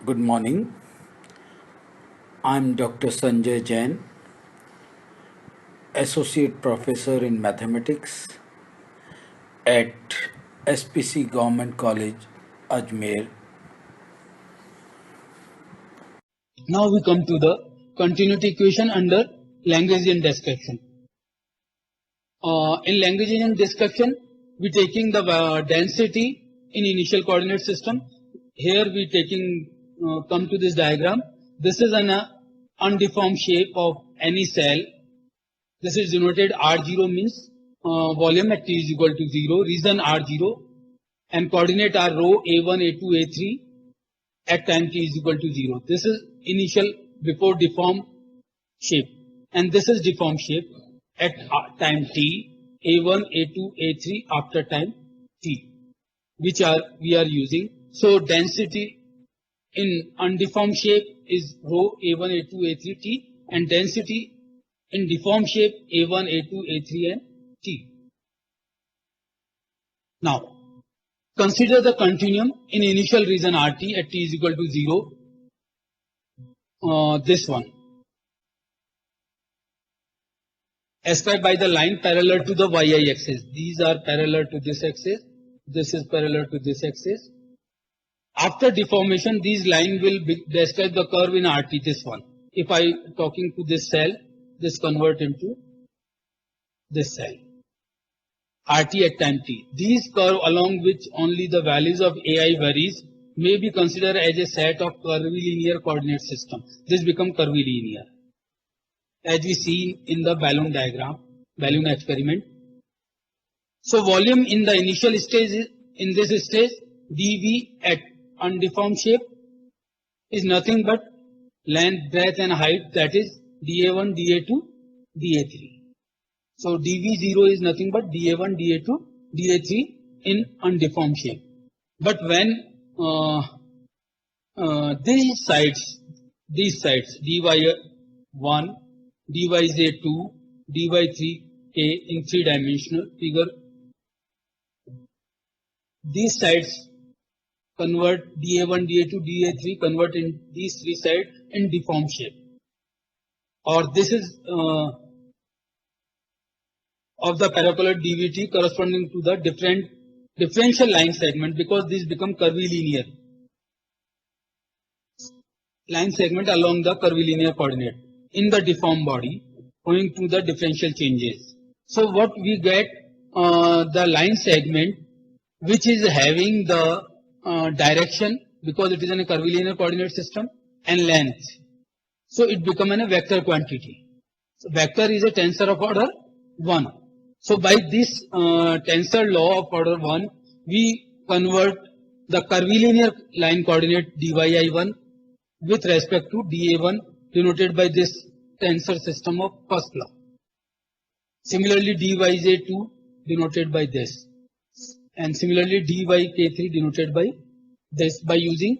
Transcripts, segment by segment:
Good morning. I'm Dr. Sanjay Jain, Associate Professor in Mathematics at SPC Government College, Ajmer. Now we come to the continuity equation under Lagrangian description. In Lagrangian description, we taking the density in initial coordinate system. Here we taking come to this diagram. This is an undeformed shape of any cell. This is denoted R0 means volume at t is equal to 0, region R0, and coordinate are row A1, A2, A3 at time t is equal to 0. This is initial before deformed shape, and this is deformed shape at time t, A1, A2, A3 after time t, which we are using. So density in undeformed shape is rho A1, A2, A3 t, and density in deformed shape A1, A2, A3 and t. Now consider the continuum in initial region RT at t is equal to 0. This one, ascribed by the line parallel to the y axis. These are parallel to this axis. This is parallel to this axis. After deformation, these line will describe the curve in RT. This one. If I talking to this cell, this convert into this cell. RT at time t. These curve along which only the values of AI varies may be considered as a set of curvilinear coordinate system. This become curvilinear, as we see in the balloon diagram, balloon experiment. So volume in the initial stage, in this stage, dV at undeformed shape is nothing but length, breadth and height, that is dA1, dA2, dA3. So dV0 is nothing but dA1, dA2, dA3 in undeformed shape. But when these sides dy1, dyj2, dy3k in 3-dimensional figure, these sides convert dA1, dA2, dA3 convert in these three sides in deformed shape, or this is of the parabola dVt corresponding to the differential line segment, because these become curvilinear line segment along the curvilinear coordinate in the deformed body owing to the differential changes. So what we get, the line segment which is having the direction, because it is in a curvilinear coordinate system, and length. So it become a vector quantity. So vector is a tensor of order 1. So by this tensor law of order 1, we convert the curvilinear line coordinate dyi1 with respect to dA1 denoted by this tensor system of first law. Similarly dyj2 denoted by this, and similarly dyk3 denoted by this, by using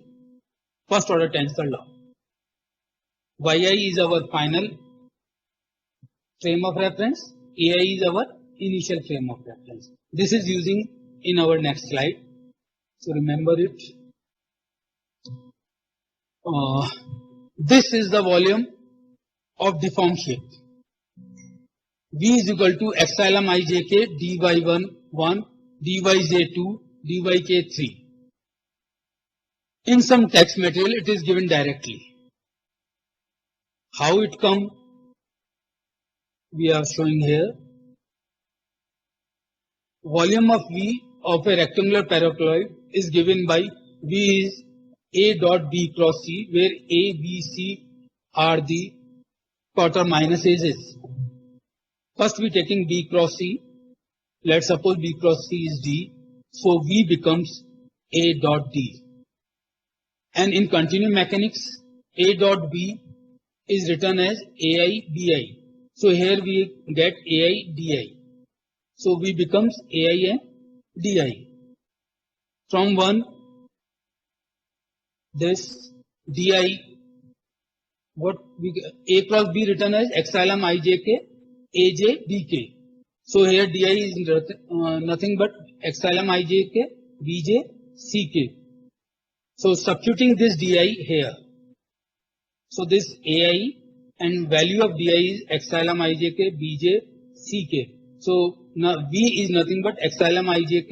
first order tensor law. Yi is our final frame of reference, Ai is our initial frame of reference. This is using in our next slide, so remember it. This is the volume of deformed shape. V is equal to epsilon ijk dy1 1 dyj2 dyk3. In some text material it is given directly. How it come, we are showing here. Volume of V of a rectangular paraboloid is given by V is A dot B cross C, where A, B, C are the quarter minus edges. First we taking B cross C. Let's suppose B cross C is D. So V becomes A dot D. And in continuum mechanics, A dot B is written as AI BI. So here we get AI DI. So V becomes AI and DI. From 1, this DI, what we get, A cross B written as epsilon ijk AJ BK. So here DI is nothing but epsilon ijk BJ CK. So substituting this di here. So this ai and value of di is epsilon ijk bj ck. So now v is nothing but epsilon ijk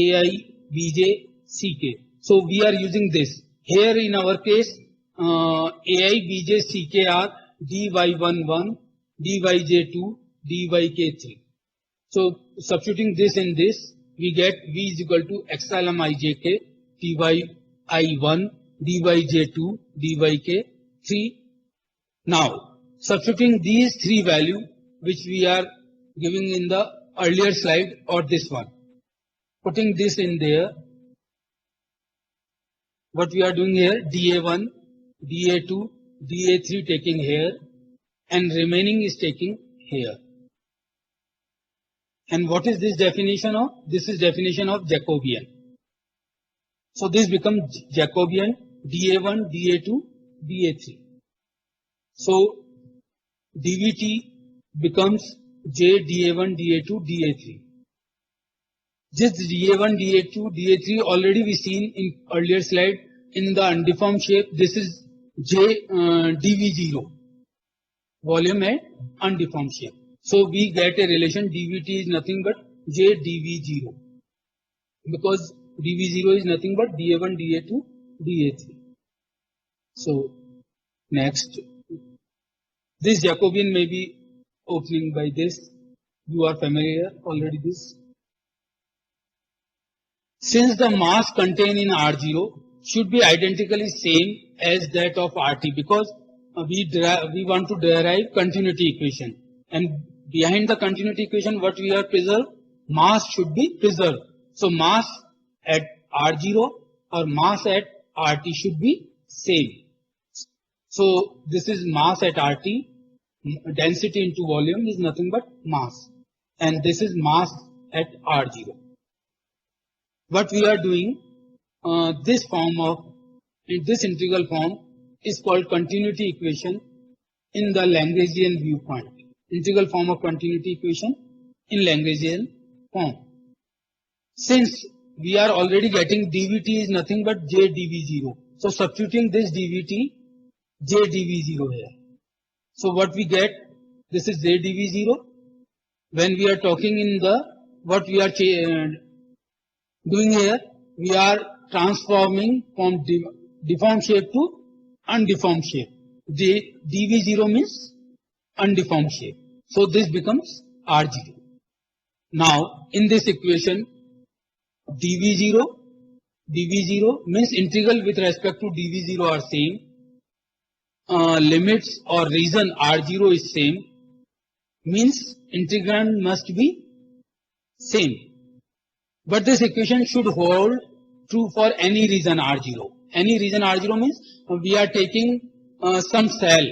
ai bj ck. So we are using this. Here in our case, ai bj ck are dy11, dyj2, dyk3. So substituting this in this, we get v is equal to epsilon ijk dyi1, dyj2, dyk3. Now substituting these three values which we are giving in the earlier slide or this one, putting this in there, what we are doing here, da1, da2, da3 taking here and remaining is taking here. And what is this definition of? This is definition of Jacobian. So this becomes Jacobian da1, da2, da3. So dvt becomes j da1, da2, da3. This da1, da2, da3 already we seen in earlier slide in the undeformed shape. This is j dv0, volume at undeformed shape. So we get a relation dvt is nothing but j dv0 because dv0 is nothing but da1, da2, da3. So next, this Jacobian may be opening by this. You are familiar already this. Since the mass contained in R0 should be identically same as that of RT, because we want to derive continuity equation, and behind the continuity equation what we are preserved, mass should be preserved. So mass at R0 or mass at RT should be same. So this is mass at RT, density into volume is nothing but mass, and this is mass at R0. What we are doing, this integral form is called continuity equation in the Lagrangian viewpoint. Integral form of continuity equation in Lagrangian form. Since we are already getting dvt is nothing but j dv0, so substituting this dvt j dv0 here. So what we get, this is j dv0. When we are talking in the, what we are doing here, we are transforming from deformed shape to undeformed shape. dv0 means undeformed shape. So this becomes r0. Now in this equation, dv0 means integral with respect to dv0 are same. Limits or region R0 is same, means integrand must be same. But this equation should hold true for any region R0. Any region R0 means we are taking some cell.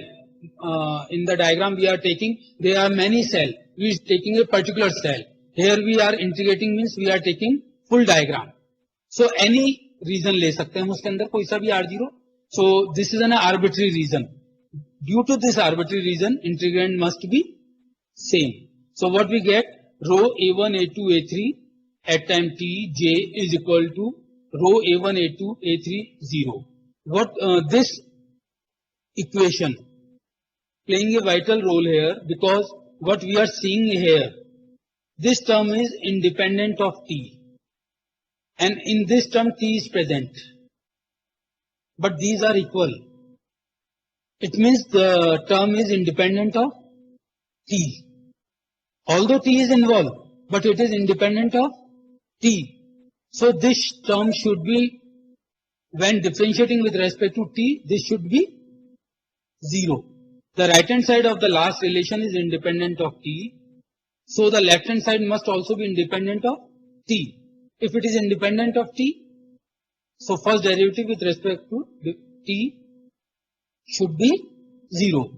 In the diagram we are taking, there are many cells. We are taking a particular cell. Here we are integrating means we are taking full diagram. So any region ले सकते हैं उसके अंदर कोई सा भी R0. So this is an arbitrary region. Due to this arbitrary region, integrand must be same. So what we get, rho a1, a2, a3 at time t j is equal to rho a1, a2, a3, 0. What this equation playing a vital role here, because what we are seeing here, this term is independent of t, and in this term t is present. But these are equal. It means the term is independent of t. Although t is involved, but it is independent of t. So this term should be, when differentiating with respect to t, this should be 0. The right hand side of the last relation is independent of t. So the left hand side must also be independent of t. If it is independent of t, so first derivative with respect to t should be 0.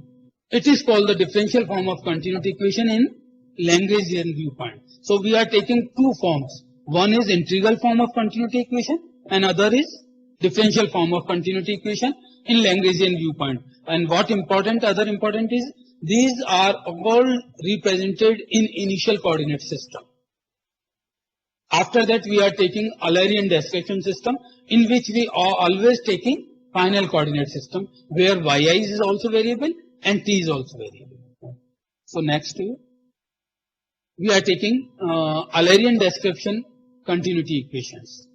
It is called the differential form of continuity equation in Lagrangian viewpoint. So we are taking two forms. One is integral form of continuity equation and other is differential form of continuity equation in Lagrangian viewpoint. And what important, other important is, these are all represented in initial coordinate system. After that, we are taking Eulerian description system, in which we are always taking final coordinate system, where yi is also variable and t is also variable. So next, we are taking Eulerian description continuity equations.